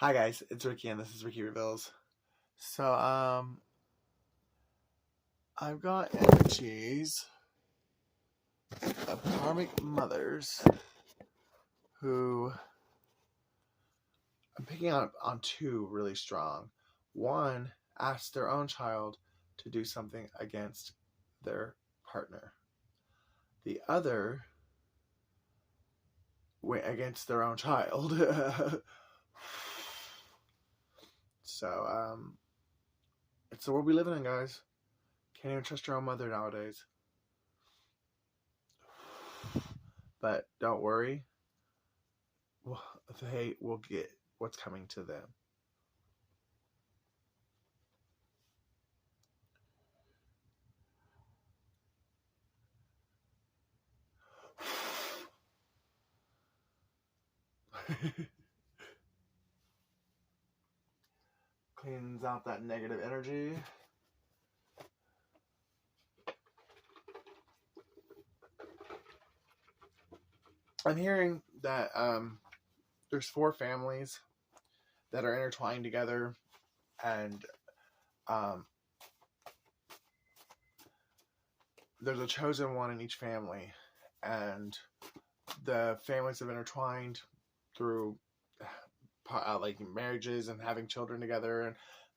Hi guys, it's Ricky and this is Ricky Reveals. So I've got energies of karmic mothers who I'm picking up on two really strong. One asked their own child to do something against their partner. The other went against their own child. So it's the world we live in, guys. Can't even trust your own mother nowadays. But don't worry, they will get what's coming to them. Cleans out that negative energy. I'm hearing that there's 4 families that are intertwined together, and there's a chosen one in each family, and the families have intertwined through like marriages and having children together,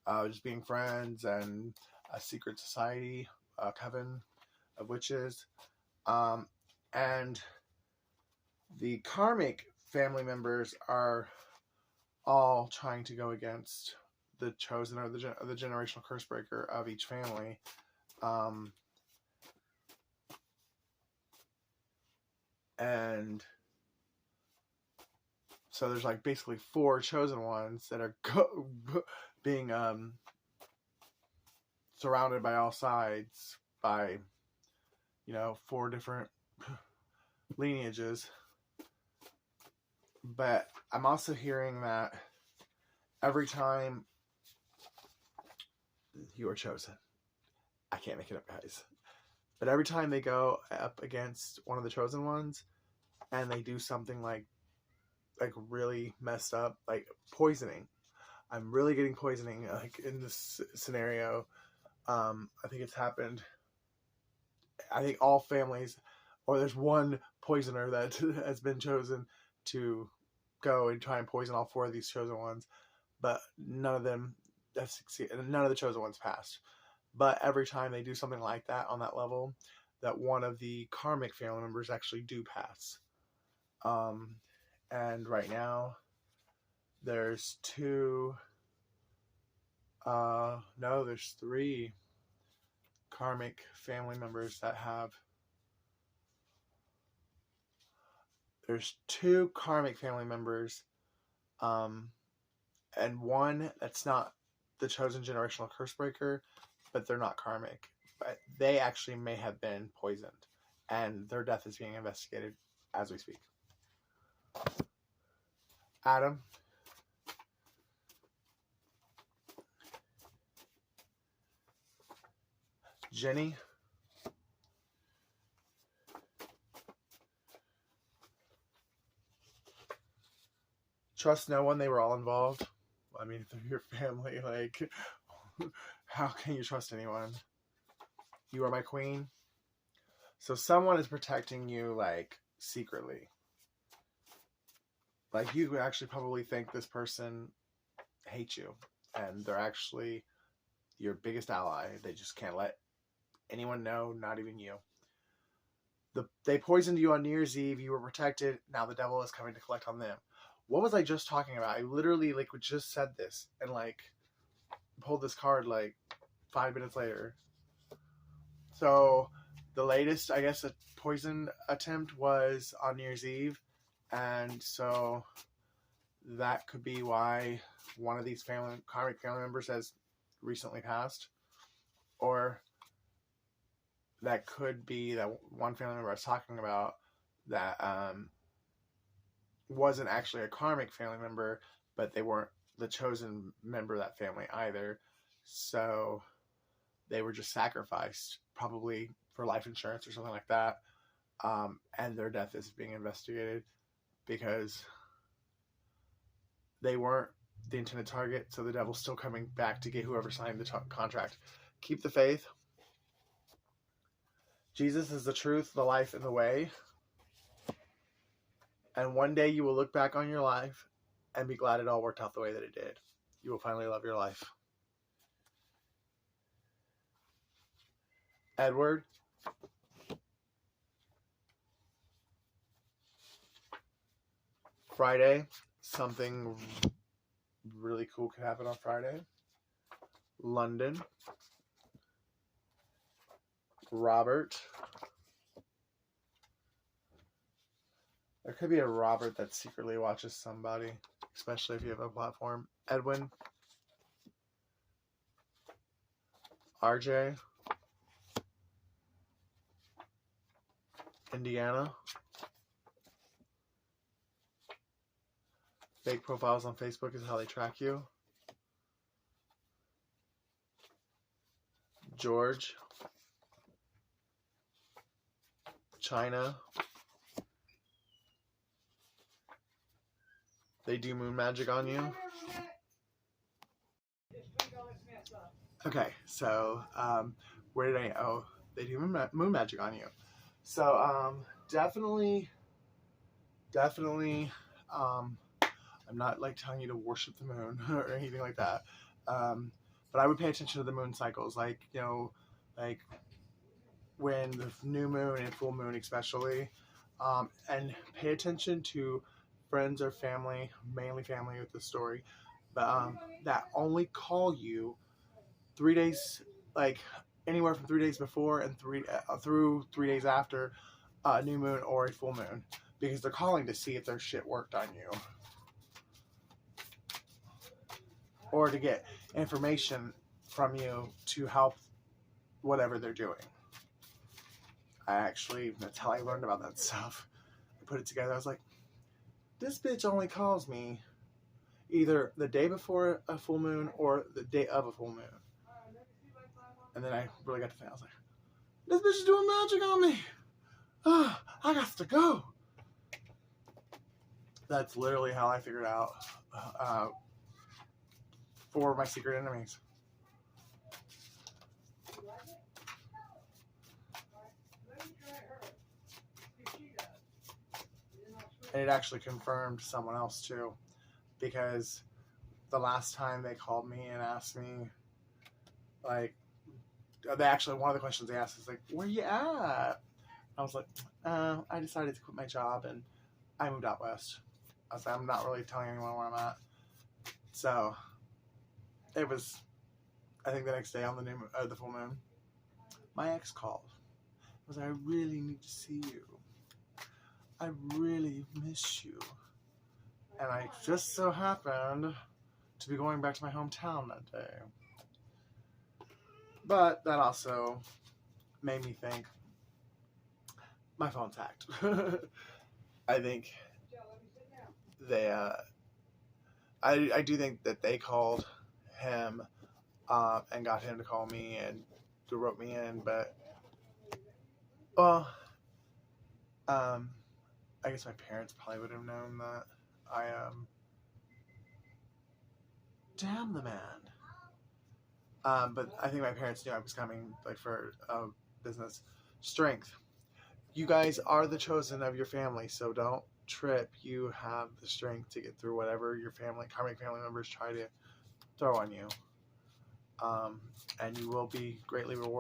and just being friends, and a secret society, a coven of witches, and the karmic family members are all trying to go against the chosen, or the generational curse breaker of each family. And so there's like basically 4 chosen ones that are being surrounded by all sides by 4 different lineages. But I'm also hearing that every time you are chosen, I can't make it up, guys, but every time they go up against one of the chosen ones and they do something like really messed up, like poisoning. I'm really getting poisoning like in this scenario. I think it's happened. I think all families, or there's one poisoner that has been chosen to go and try and poison all 4 of these chosen ones, but none of them have succeeded. None of the chosen ones passed. But every time they do something like that on that level, that one of the karmic family members actually do pass. And right now, there's 2. No, there's 3 karmic family members that have. There's 2 karmic family members, and one that's not the chosen generational curse breaker, but they're not karmic. But they actually may have been poisoned, and their death is being investigated as we speak. Adam, Jenny, trust no one. They were all involved. I mean, if they're your family, like, how can you trust anyone? You are my queen. So someone is protecting you, like, secretly. Like, you actually probably think this person hates you, and they're actually your biggest ally. They just can't let anyone know, not even you. They poisoned you on New Year's Eve. You were protected. Now the devil is coming to collect on them. What was I just talking about? I literally just said this and pulled this card 5 minutes later. So the latest, I guess, a poison attempt was on New Year's Eve, and so that could be why one of these karmic family members has recently passed, or that could be that one family member I was talking about that wasn't actually a karmic family member, but they weren't the chosen member of that family either. So they were just sacrificed, probably for life insurance or something like that. And their death is being investigated because they weren't the intended target, so the devil's still coming back to get whoever signed the contract. Keep the faith. Jesus is the truth, the life, and the way. And one day you will look back on your life and be glad it all worked out the way that it did. You will finally love your life. Edward. Friday. Something really cool could happen on Friday. London. Robert. There could be a Robert that secretly watches somebody, especially if you have a platform. Edwin. RJ. Indiana. Fake profiles on Facebook is how they track you. George. China. They do moon magic on you. Okay, so where did I? Oh, they do moon magic on you. So definitely. I'm not like telling you to worship the moon or anything like that. But I would pay attention to the moon cycles, like, you know, like when the new moon and full moon especially, and pay attention to friends or family, mainly family with the story, but that only call you 3 days, like anywhere from 3 days before and through 3 days after a new moon or a full moon, because they're calling to see if their shit worked on you, or to get information from you to help whatever they're doing. That's how I learned about that stuff. I put it together. I was like, this bitch only calls me either the day before a full moon or the day of a full moon. And then I really got to think. I was like, this bitch is doing magic on me. I got to go. That's literally how I figured out for my secret enemies. And it actually confirmed someone else too, because the last time they called me and asked me, like, one of the questions they asked is like, where you at? I was like, I decided to quit my job and I moved out west. I was like, I'm not really telling anyone where I'm at. So it was, I think the next day on the full moon, my ex called. I was like, I really need to see you. I really miss you. And I just so happened to be going back to my hometown that day. But that also made me think, my phone's hacked. I think they, I do think that they called him and got him to call me and to rope me in, but, well, I guess my parents probably would have known that I, damn the man. But I think my parents knew I was coming, like, for business. Strength. You guys are the chosen of your family, so don't trip. You have the strength to get through whatever your karmic family members try to throw on you. And you will be greatly rewarded.